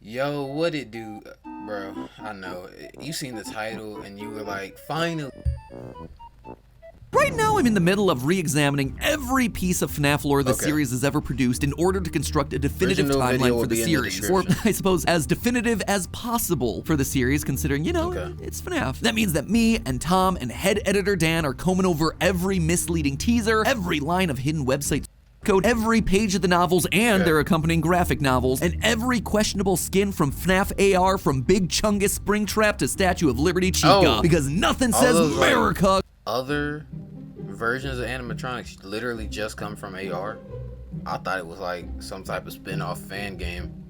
Yo, what it do, bro? I know. You seen the title and you were like, finally. Right now, I'm in the middle of re-examining every piece of FNAF lore the series has ever produced in order to construct a definitive timeline for the series. Or, I suppose, as definitive as possible for the series, considering, you know, it's FNAF. That means that me and Tom and head editor Dan are combing over every misleading teaser, every line of hidden website code, every page of the novels and their accompanying graphic novels, and every questionable skin from FNAF AR from Big Chungus Springtrap to Statue of Liberty Chica, because nothing says America. Other versions of animatronics literally just come from AR. I thought it was like some type of spin-off fan game.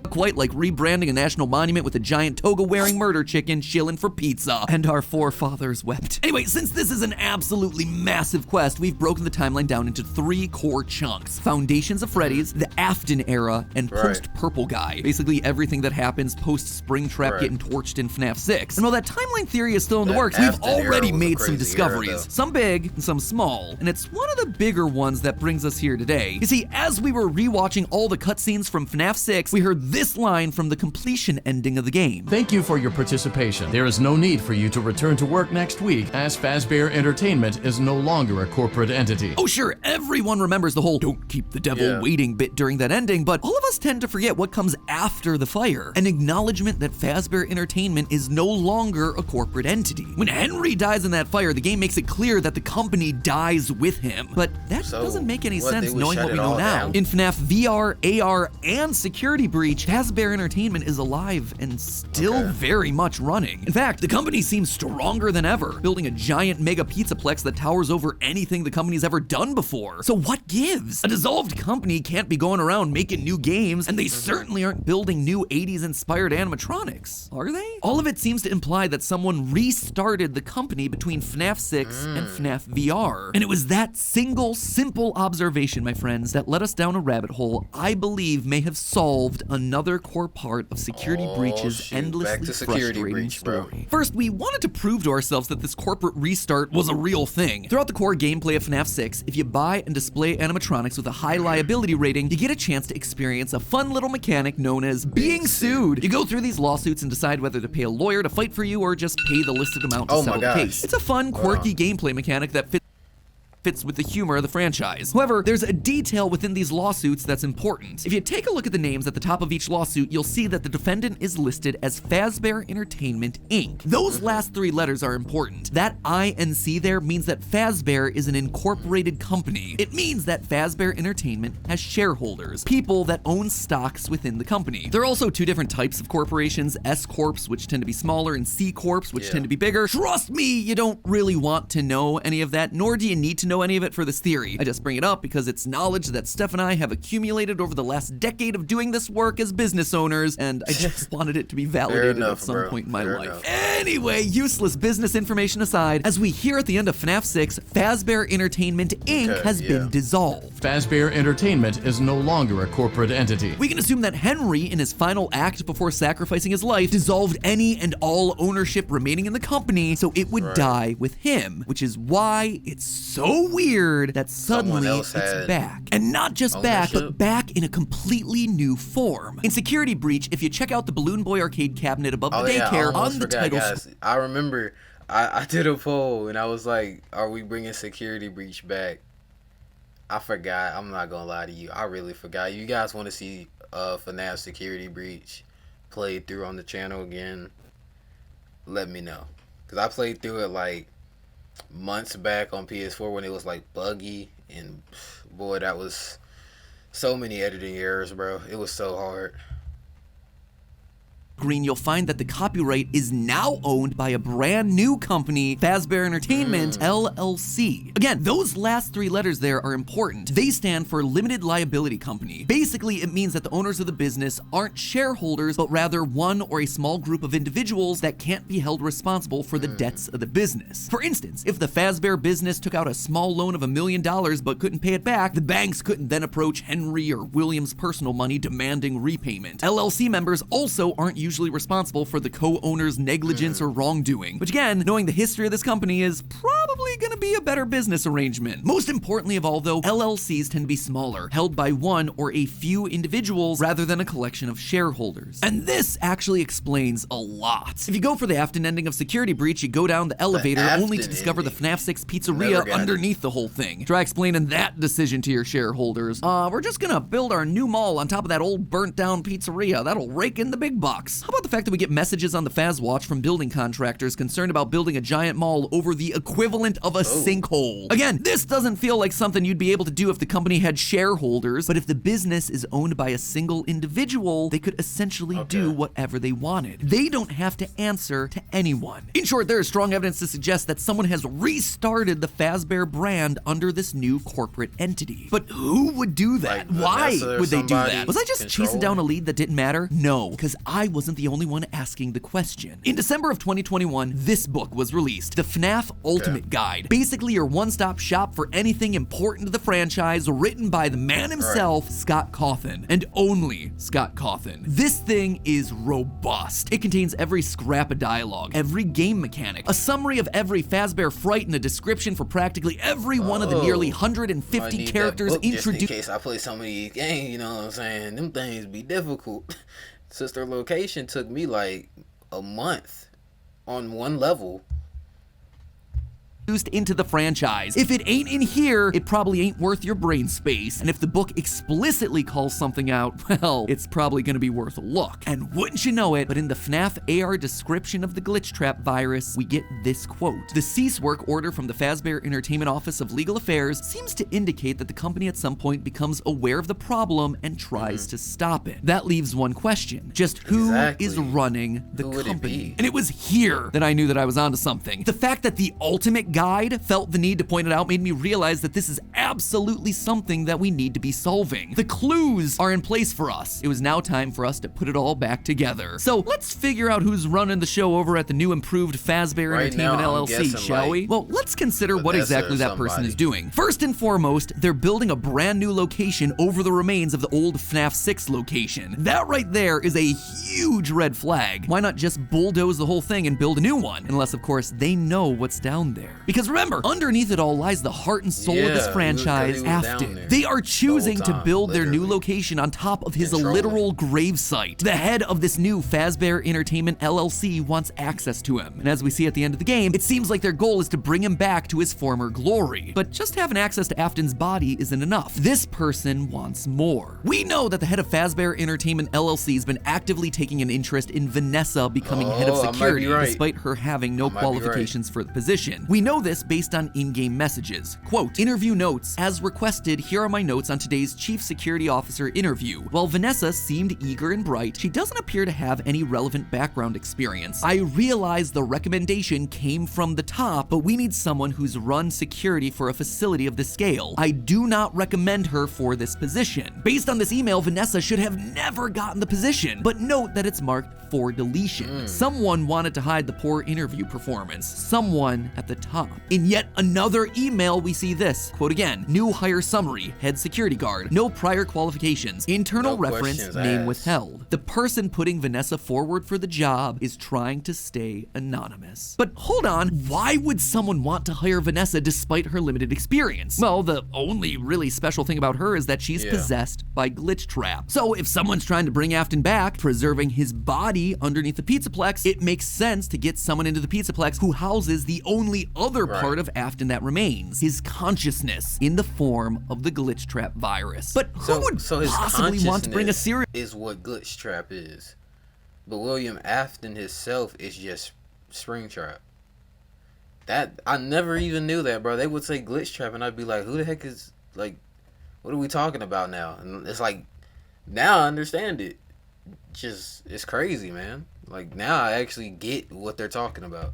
Quite like rebranding a national monument with a giant toga-wearing murder chicken shilling for pizza. And our forefathers wept. Anyway, since this is an absolutely massive quest, we've broken the timeline down into 3 core chunks. Foundations of Freddys, the Afton era, and post-Purple Guy. Basically everything that happens post-Springtrap getting torched in FNAF 6. And while that timeline theory is still in the works, we've already made some discoveries. Some big and some small. And it's one of the bigger ones that brings us here today. You see, as we were rewatching all the cutscenes from FNAF 6, we heard this line from the completion ending of the game. Thank you for your participation. There is no need for you to return to work next week, as Fazbear Entertainment is no longer a corporate entity. Oh sure, everyone remembers the whole "don't keep the devil waiting" bit during that ending, but all of us tend to forget what comes after the fire. An acknowledgement that Fazbear Entertainment is no longer a corporate entity. When Henry dies in that fire, the game makes it clear that the company dies with him. But that doesn't make any sense knowing what we know now. In FNAF VR, AR, and Security Breach, Fazbear Entertainment is alive and still very much running. In fact, the company seems stronger than ever, building a giant mega pizzaplex that towers over anything the company's ever done before. So what gives? A dissolved company can't be going around making new games, and they certainly aren't building new 80s inspired animatronics, are they? All of it seems to imply that someone restarted the company between FNAF 6 and FNAF VR. And it was that single, simple observation, my friends, that led us down a rabbit hole I believe may have solved another core part of Security Breach's endlessly frustrating story. First, we wanted to prove to ourselves that this corporate restart was a real thing. Throughout the core gameplay of FNAF 6, if you buy and display animatronics with a high liability rating, you get a chance to experience a fun little mechanic known as being sued. You go through these lawsuits and decide whether to pay a lawyer to fight for you or just pay the listed amount to settle the case. It's a fun, quirky gameplay mechanic that fits with the humor of the franchise. However, there's a detail within these lawsuits that's important. If you take a look at the names at the top of each lawsuit, you'll see that the defendant is listed as Fazbear Entertainment, Inc. Those last 3 letters are important. That INC there means that Fazbear is an incorporated company. It means that Fazbear Entertainment has shareholders, people that own stocks within the company. There are also 2 different types of corporations, S-Corps, which tend to be smaller, and C-Corps, which tend to be bigger. Trust me, you don't really want to know any of that, nor do you need to know any of it for this theory. I just bring it up because it's knowledge that Steph and I have accumulated over the last decade of doing this work as business owners, and I just wanted it to be validated at some point in my life. Anyway, useless business information aside, as we hear at the end of FNAF 6, Fazbear Entertainment Inc. has been dissolved. Fazbear Entertainment is no longer a corporate entity. We can assume that Henry, in his final act before sacrificing his life, dissolved any and all ownership remaining in the company so it would die with him, which is why it's so weird that suddenly it's back. And not just back, but back in a completely new form. In Security Breach, if you check out the Balloon Boy arcade cabinet above the daycare on the title screen. I remember I did a poll and I was like, are we bringing Security Breach back? I forgot. I'm not gonna lie to you. I really forgot. You guys want to see FNAF Security Breach played through on the channel again? Let me know. Because I played through it like months back on PS4 when it was like buggy, and boy, that was so many editing errors, bro. It was so hard. Green, you'll find that the copyright is now owned by a brand new company, Fazbear Entertainment, LLC. Again, those last 3 letters there are important. They stand for Limited Liability Company. Basically, it means that the owners of the business aren't shareholders, but rather one or a small group of individuals that can't be held responsible for the debts of the business. For instance, if the Fazbear business took out a small loan of $1 million but couldn't pay it back, the banks couldn't then approach Henry or William's personal money demanding repayment. LLC members also aren't usually responsible for the co-owner's negligence or wrongdoing. Which again, knowing the history of this company is probably gonna be a better business arrangement. Most importantly of all though, LLCs tend to be smaller, held by one or a few individuals rather than a collection of shareholders. And this actually explains a lot. If you go for the Afton ending of Security Breach, you go down the elevator only to discover the FNAF 6 pizzeria underneath the whole thing. Try explaining that decision to your shareholders. We're just gonna build our new mall on top of that old burnt down pizzeria. That'll rake in the big bucks. How about the fact that we get messages on the Faz Watch from building contractors concerned about building a giant mall over the equivalent of a sinkhole? Again, this doesn't feel like something you'd be able to do if the company had shareholders, but if the business is owned by a single individual, they could essentially do whatever they wanted. They don't have to answer to anyone. In short, there is strong evidence to suggest that someone has restarted the Fazbear brand under this new corporate entity. But who would do that? Why would they do that? Was I just chasing down a lead that didn't matter? No, because I wasn't the only one asking the question. In December of 2021, this book was released, the FNAF Ultimate Guide. Basically your one-stop shop for anything important to the franchise, written by the man himself, Scott Cawthon, and only Scott Cawthon. This thing is robust. It contains every scrap of dialogue, every game mechanic, a summary of every Fazbear fright, and a description for practically every one of the nearly 150 characters introduced. Just in case I play some of these games, you know what I'm saying? Them things be difficult. Sister Location took me like a month on one level. Into the franchise. If it ain't in here, it probably ain't worth your brain space. And if the book explicitly calls something out, well, it's probably gonna be worth a look. And wouldn't you know it, but in the FNAF AR description of the glitch trap virus, we get this quote. The cease work order from the Fazbear Entertainment Office of Legal Affairs seems to indicate that the company at some point becomes aware of the problem and tries to stop it. That leaves one question. Just who is running the company? And it was here that I knew that I was onto something. The fact that the Ultimate Guide felt the need to point it out made me realize that this is absolutely something that we need to be solving. The clues are in place for us. It was now time for us to put it all back together. So let's figure out who's running the show over at the new improved Fazbear Entertainment LLC, shall we? Well, let's consider what exactly that person is doing. First and foremost, they're building a brand new location over the remains of the old FNAF 6 location. That right there is a huge red flag. Why not just bulldoze the whole thing and build a new one? Unless, of course, they know what's down there. Because remember, underneath it all lies the heart and soul of this franchise, Afton. They are choosing to build their new location on top of his literal gravesite. The head of this new Fazbear Entertainment LLC wants access to him. And as we see at the end of the game, it seems like their goal is to bring him back to his former glory. But just having access to Afton's body isn't enough. This person wants more. We know that the head of Fazbear Entertainment LLC has been actively taking an interest in Vanessa becoming head of security, despite her having no qualifications for the position. We know this based on in-game messages. Quote, interview notes. As requested, here are my notes on today's Chief Security Officer interview. While Vanessa seemed eager and bright, she doesn't appear to have any relevant background experience. I realize the recommendation came from the top, but we need someone who's run security for a facility of this scale. I do not recommend her for this position. Based on this email, Vanessa should have never gotten the position, but note that it's marked for deletion. Someone wanted to hide the poor interview performance. Someone at the top. In yet another email, we see this. Quote again, new hire summary, head security guard, no prior qualifications, internal reference, name withheld. The person putting Vanessa forward for the job is trying to stay anonymous. But hold on, why would someone want to hire Vanessa despite her limited experience? Well, the only really special thing about her is that she's possessed by glitch trap. So if someone's trying to bring Afton back, preserving his body underneath the Pizzaplex, it makes sense to get someone into the Pizzaplex who houses the only other part of Afton that remains, his consciousness in the form of the glitch trap virus. But who would possibly want to bring a serious is what glitch trap is. But William Afton himself is just Springtrap. That I never even knew that, bro. They would say glitch trap and I'd be like, who the heck is, like, what are we talking about now? And it's like, now I understand it. Just, it's crazy, man. Like, now I actually get what they're talking about.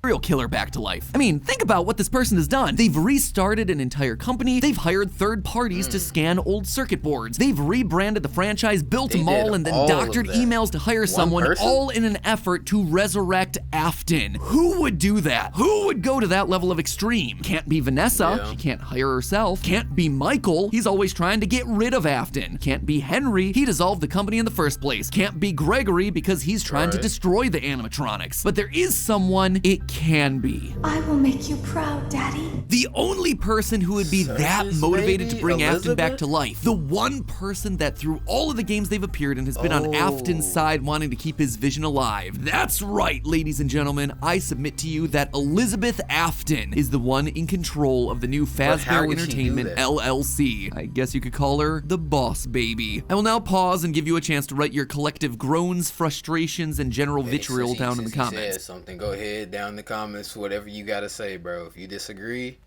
serial killer back to life. I mean, think about what this person has done. They've restarted an entire company, they've hired third parties to scan old circuit boards, they've rebranded the franchise, built a mall, and then doctored emails to hire someone, all in an effort to resurrect Afton. Who would do that? Who would go to that level of extreme? Can't be Vanessa, she can't hire herself. Can't be Michael, he's always trying to get rid of Afton. Can't be Henry, he dissolved the company in the first place. Can't be Gregory because he's trying to destroy the animatronics. But there is someone it can be. I will make you proud, Daddy. The only person who would be that motivated to bring Afton back to life. The one person that through all of the games they've appeared in has been on Afton's side, wanting to keep his vision alive. That's right, ladies and gentlemen. I submit to you that Elizabeth Afton is the one in control of the new Fazbear Entertainment LLC. I guess you could call her the boss baby. I will now pause and give you a chance to write your collective groans, frustrations, and general vitriol down in the comments. Something, go ahead down in the comments, whatever you gotta say, bro. If you disagree,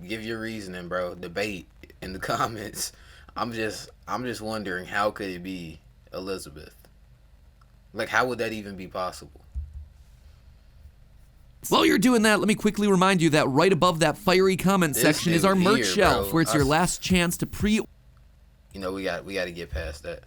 give your reasoning, bro. Debate in the comments. I'm just wondering, how could it be Elizabeth? Like, how would that even be possible? While you're doing that, let me quickly remind you that right above that fiery comment section is our merch shelf, where it's your last chance to pre- You know, we got to get past that.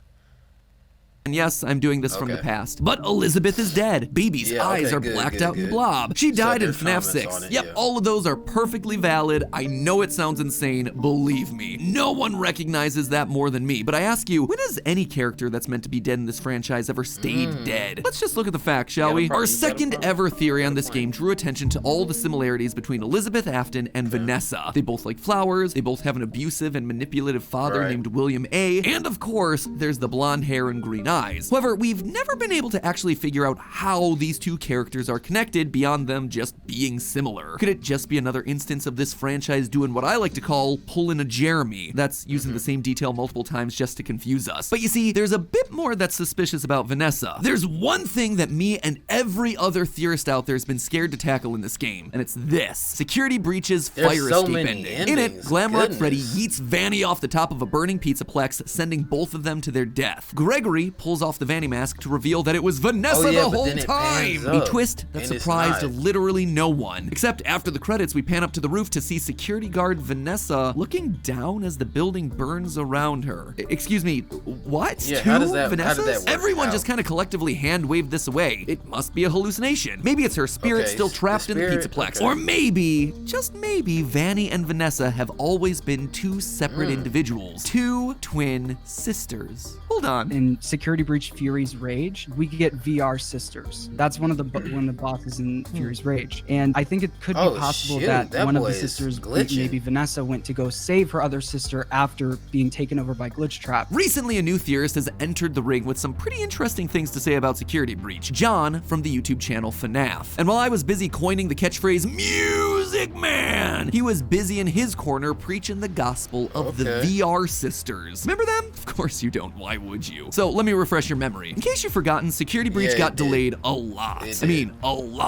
And yes, I'm doing this from the past. But Elizabeth is dead. Baby's eyes are blacked out in the blob. She died in FNAF 6. Yep, all of those are perfectly valid. I know it sounds insane, believe me. No one recognizes that more than me. But I ask you, when has any character that's meant to be dead in this franchise ever stayed dead? Let's just look at the facts, shall we? Our second ever theory on this game drew attention to all the similarities between Elizabeth Afton and Vanessa. They both like flowers, they both have an abusive and manipulative father named William A., and of course, there's the blonde hair and green eyes. However, we've never been able to actually figure out how these two characters are connected beyond them just being similar. Could it just be another instance of this franchise doing what I like to call pulling a Jeremy? That's using the same detail multiple times just to confuse us. But you see, there's a bit more that's suspicious about Vanessa. There's one thing that me and every other theorist out there has been scared to tackle in this game, and it's this: security breaches, fire escape ending. In it, Glamrock Freddy yeets Vanny off the top of a burning pizzaplex, sending both of them to their death. Gregory pulls off the Vanny mask to reveal that it was Vanessa the whole time. A twist that surprised literally no one. Except after the credits, we pan up to the roof to see security guard Vanessa looking down as the building burns around her. Excuse me, what? Yeah, Two how does that Vanessas? work Everyone out? just kind of collectively hand-waved this away. It must be a hallucination. Maybe it's her spirit still trapped in the pizzaplex. Or maybe, just maybe, Vanny and Vanessa have always been two separate individuals. Two twin sisters. Hold on. In Security Breach Fury's Rage, we get VR sisters. That's one of the bosses in Fury's Rage. And I think it could be possible that one of the sisters, maybe Vanessa, went to go save her other sister after being taken over by Glitchtrap. Recently, a new theorist has entered the ring with some pretty interesting things to say about Security Breach. John from the YouTube channel FNAF. And while I was busy coining the catchphrase Music Man, he was busy in his corner preaching the gospel of the VR sisters. Remember them? Of course you don't. Why would you? So let me refresh your memory. In case you've forgotten, Security Breach got delayed a lot. I mean, a lot.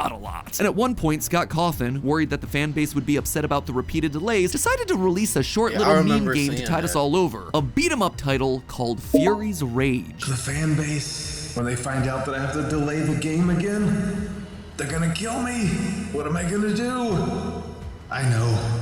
And at one point, Scott Cawthon, worried that the fan base would be upset about the repeated delays, decided to release a short little meme game to tide us all over. A beat-em-up title called Fury's Rage. The fan base, when they find out that I have to delay the game again, they're gonna kill me. What am I gonna do? I know.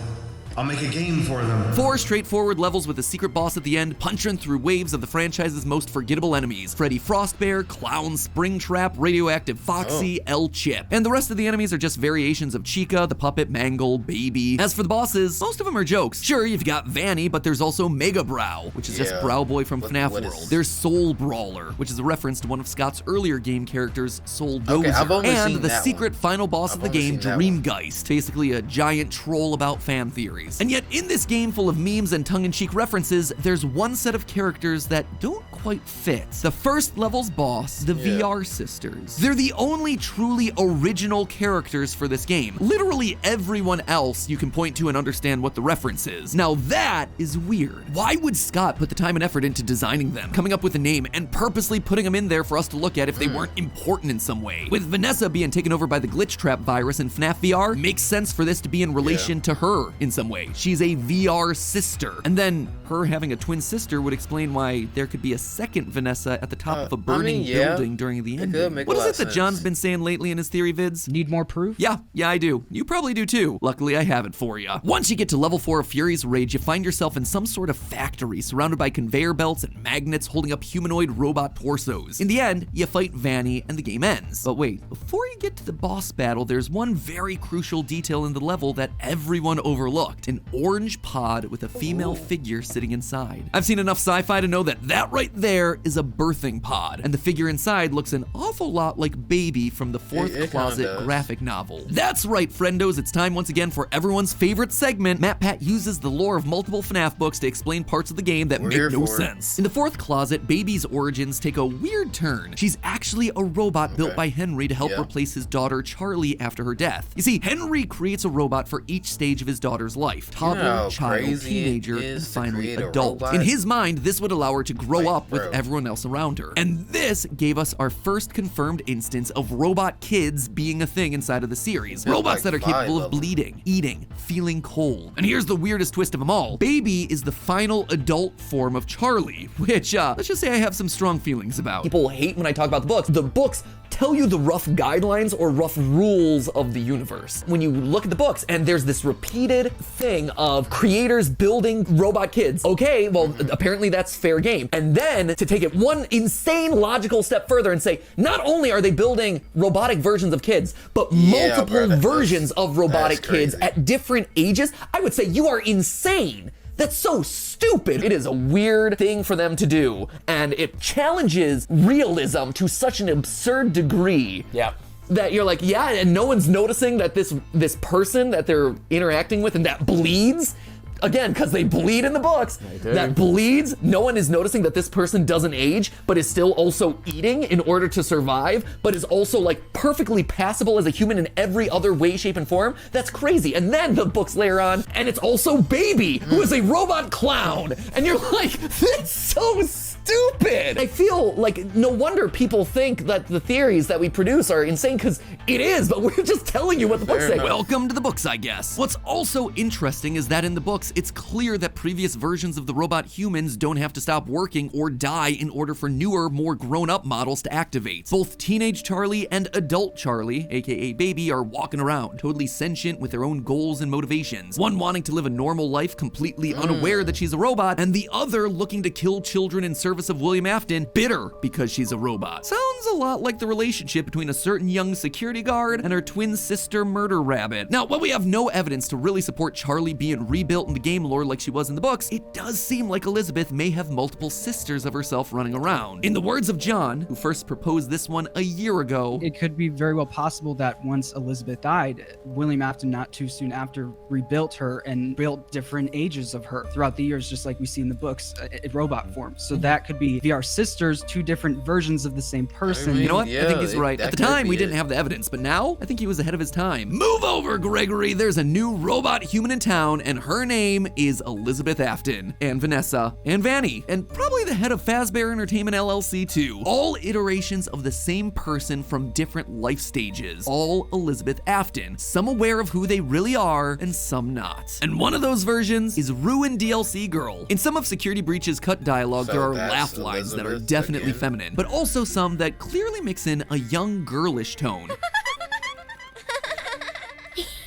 I'll make a game for them. 4 straightforward levels with a secret boss at the end, punching through waves of the franchise's most forgettable enemies: Freddy Frostbear, Clown, Springtrap, Radioactive Foxy, L-Chip. And the rest of the enemies are just variations of Chica, the Puppet, Mangle, Baby. As for the bosses, most of them are jokes. Sure, you've got Vanny, but there's also Mega Brow, which is just Brow Boy from FNAF World. There's Soul Brawler, which is a reference to one of Scott's earlier game characters, Soul Dozer. And the secret final boss of the game, Dreamgeist, basically a giant troll about fan theories. And yet, in this game full of memes and tongue-in-cheek references, there's one set of characters that don't quite fit. The first level's boss, the VR sisters. They're the only truly original characters for this game. Literally everyone else you can point to and understand what the reference is. Now that is weird. Why would Scott put the time and effort into designing them, coming up with a name, and purposely putting them in there for us to look at if they weren't important in some way? With Vanessa being taken over by the Glitchtrap virus in FNAF VR, makes sense for this to be in relation to her in some way. She's a VR sister. And then her having a twin sister would explain why there could be a second Vanessa at the top of a burning building during the ending. What is it that John's been saying lately in his theory vids? Need more proof? Yeah, I do. You probably do too. Luckily, I have it for you. Once you get to level 4 of Fury's Rage, you find yourself in some sort of factory surrounded by conveyor belts and magnets holding up humanoid robot torsos. In the end, you fight Vanny and the game ends. But wait, before you get to the boss battle, there's one very crucial detail in the level that everyone overlooked: an orange pod with a female figure sitting inside. I've seen enough sci-fi to know that that right there is a birthing pod, and the figure inside looks an awful lot like Baby from the Fourth Closet graphic novel. That's right, friendos, it's time once again for everyone's favorite segment. Matt Pat uses the lore of multiple FNAF books to explain parts of the game that make no sense. In the Fourth Closet, Baby's origins take a weird turn. She's actually a robot built by Henry to help replace his daughter Charlie after her death. You see, Henry creates a robot for each stage of his daughter's life: toddler, child, teenager, and finally adult. In his mind, this would allow her to grow up with everyone else around her. And this gave us our first confirmed instance of robot kids being a thing inside of the series. Robots that are capable of bleeding, eating, feeling cold. And here's the weirdest twist of them all. Baby is the final adult form of Charlie, which, let's just say I have some strong feelings about. People hate when I talk about the books. The books tell you the rough guidelines or rough rules of the universe. When you look at the books and there's this repeated thing of creators building robot kids, okay, well, apparently that's fair game. And then to take it one insane logical step further and say, not only are they building robotic versions of kids, but multiple versions of robotic kids at different ages, I would say you are insane. That's so stupid. It is a weird thing for them to do, and it challenges realism to such an absurd degree. Yeah. That you're like, yeah, and no one's noticing that this person that they're interacting with and that bleeds. Again, because they bleed in the books, that bleeds, no one is noticing that this person doesn't age, but is still also eating in order to survive, but is also like perfectly passable as a human in every other way, shape, and form. That's crazy. And then the books layer on, and it's also Baby, who is a robot clown. And you're like, that's so stupid. I feel like no wonder people think that the theories that we produce are insane, because it is, but we're just telling you what the books say. Welcome to the books, I guess. What's also interesting is that in the books, it's clear that previous versions of the robot humans don't have to stop working or die in order for newer, more grown-up models to activate. Both teenage Charlie and adult Charlie, aka Baby, are walking around, totally sentient with their own goals and motivations. One wanting to live a normal life, completely unaware that she's a robot, and the other looking to kill children in service of William Afton, bitter because she's a robot. Sounds a lot like the relationship between a certain young security guard and her twin sister Murder Rabbit. Now, while we have no evidence to really support Charlie being rebuilt in the game lore like she was in the books, it does seem like Elizabeth may have multiple sisters of herself running around. In the words of John, who first proposed this one a year ago, it could be very well possible that once Elizabeth died, William Afton not too soon after rebuilt her and built different ages of her throughout the years, just like we see in the books, in robot form. So that could be VR sisters, two different versions of the same person. You know what? I think he's right. At the time, we didn't have the evidence, but now I think he was ahead of his time. Move over, Gregory. There's a new robot human in town, and her name is Elizabeth Afton, and Vanessa, and Vanny, and probably the head of Fazbear Entertainment LLC too. All iterations of the same person from different life stages. All Elizabeth Afton. Some aware of who they really are, and some not. And one of those versions is Ruined DLC Girl. In some of Security Breach's cut dialogue, there are laugh lines that are definitely feminine, but also some that clearly mix in a young girlish tone.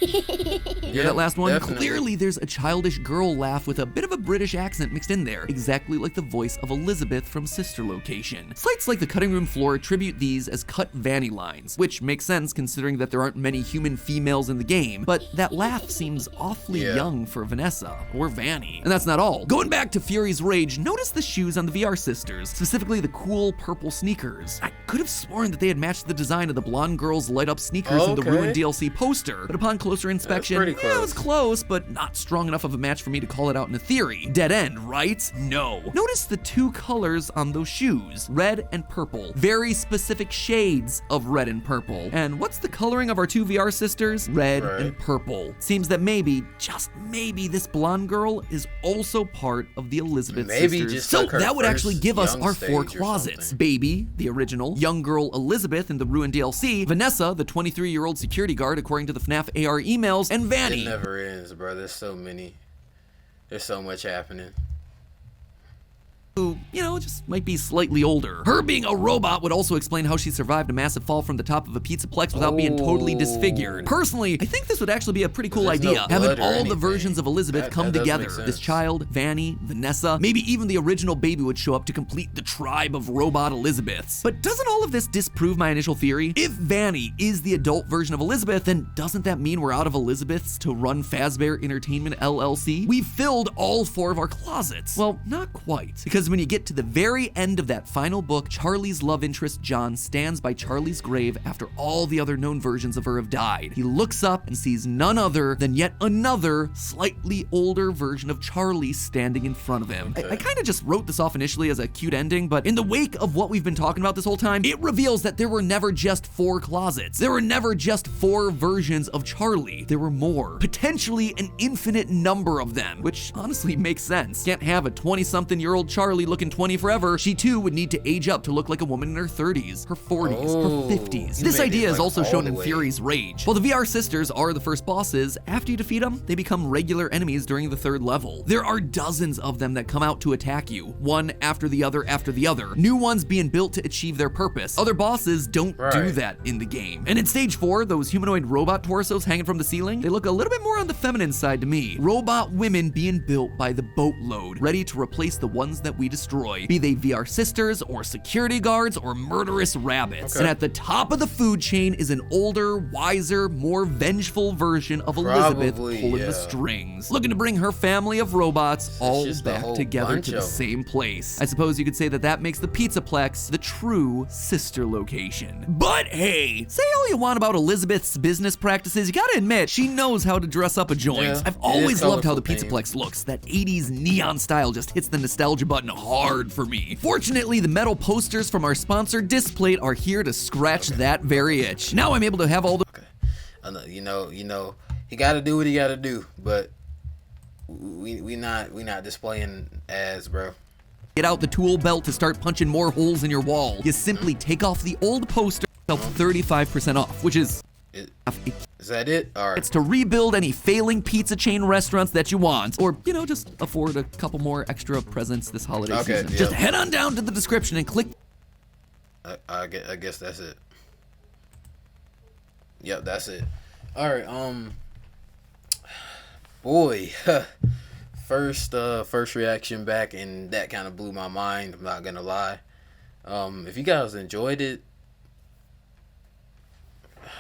Hear that last one? Definitely. Clearly there's a childish girl laugh with a bit of a British accent mixed in there, exactly like the voice of Elizabeth from Sister Location. Sites like the Cutting Room Floor attribute these as cut Vanny lines, which makes sense considering that there aren't many human females in the game, but that laugh seems awfully young for Vanessa, or Vanny. And that's not all. Going back to Fury's Rage, notice the shoes on the VR sisters, specifically the cool purple sneakers. I could have sworn that they had matched the design of the blonde girl's light-up sneakers in the Ruined DLC poster, but upon closer inspection, it was close, but not strong enough of a match for me to call it out in a theory. Dead end, right? No. Notice the two colors on those shoes, red and purple. Very specific shades of red and purple. And what's the coloring of our two VR sisters? Red and purple. Seems that maybe, just maybe, this blonde girl is also part of the Elizabeth sisters. So that would actually give us our four closets. Baby, the original, young girl Elizabeth in the Ruined DLC, Vanessa, the 23-year-old security guard according to the FNAF AR emails, and Vanny. It never ends, bro. There's so many. There's so much happening. Who, you know, just might be slightly older. Her being a robot would also explain how she survived a massive fall from the top of a pizzaplex without being totally disfigured. Personally, I think this would actually be a pretty cool idea. Having all the versions of Elizabeth come together. This child, Vanny, Vanessa, maybe even the original baby would show up to complete the tribe of robot Elizabeths. But doesn't all of this disprove my initial theory? If Vanny is the adult version of Elizabeth, then doesn't that mean we're out of Elizabeths to run Fazbear Entertainment LLC? We've filled all 4 of our closets. Well, not quite. Because when you get to the very end of that final book, Charlie's love interest, John, stands by Charlie's grave after all the other known versions of her have died. He looks up and sees none other than yet another, slightly older version of Charlie standing in front of him. I kind of just wrote this off initially as a cute ending, but in the wake of what we've been talking about this whole time, it reveals that there were never just 4 closets. There were never just 4 versions of Charlie. There were more. Potentially an infinite number of them, which honestly makes sense. Can't have a 20-something-year-old Charlie looking 20 forever. She too would need to age up to look like a woman in her 30s, her 40s, her 50s. This idea is also shown in Fury's Rage. While the VR sisters are the first bosses, after you defeat them, they become regular enemies during the 3rd level. There are dozens of them that come out to attack you, one after the other after the other. New ones being built to achieve their purpose. Other bosses don't do that in the game. And in stage 4, those humanoid robot torsos hanging from the ceiling, they look a little bit more on the feminine side to me. Robot women being built by the boatload, ready to replace the ones that we destroy. Be they VR sisters or security guards or murderous rabbits. And at the top of the food chain is an older, wiser, more vengeful version of Elizabeth pulling the strings, looking to bring her family of robots all back together to the same place. I suppose you could say that that makes the Pizzaplex the true sister location. But hey, say all you want about Elizabeth's business practices, you gotta admit, she knows how to dress up a joint. I've always loved how the Pizzaplex looks. That 80s neon style just hits the nostalgia button hard for me. Fortunately, the metal posters from our sponsor Displate are here to scratch that very itch. Now I'm able to have all the you know, he gotta do what he gotta do, but we not displaying ads, bro. Get out the tool belt to start punching more holes in your wall. You simply take off the old poster, 35% off, which is Is that it? All right. It's to rebuild any failing pizza chain restaurants that you want, or, you know, just afford a couple more extra presents this holiday season. Just head on down to the description and click. I guess that's it. Yep, that's it. All right. Boy, first reaction back, and that kind of blew my mind. I'm not gonna lie. If you guys enjoyed it,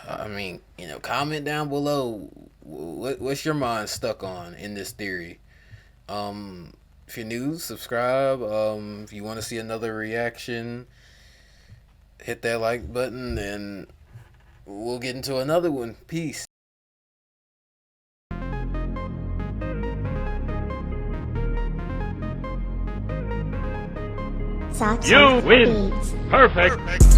I mean, you know, comment down below what's your mind stuck on in this theory. If you're new, subscribe. If you want to see another reaction, hit that like button, and we'll get into another one. Peace. You win. Perfect.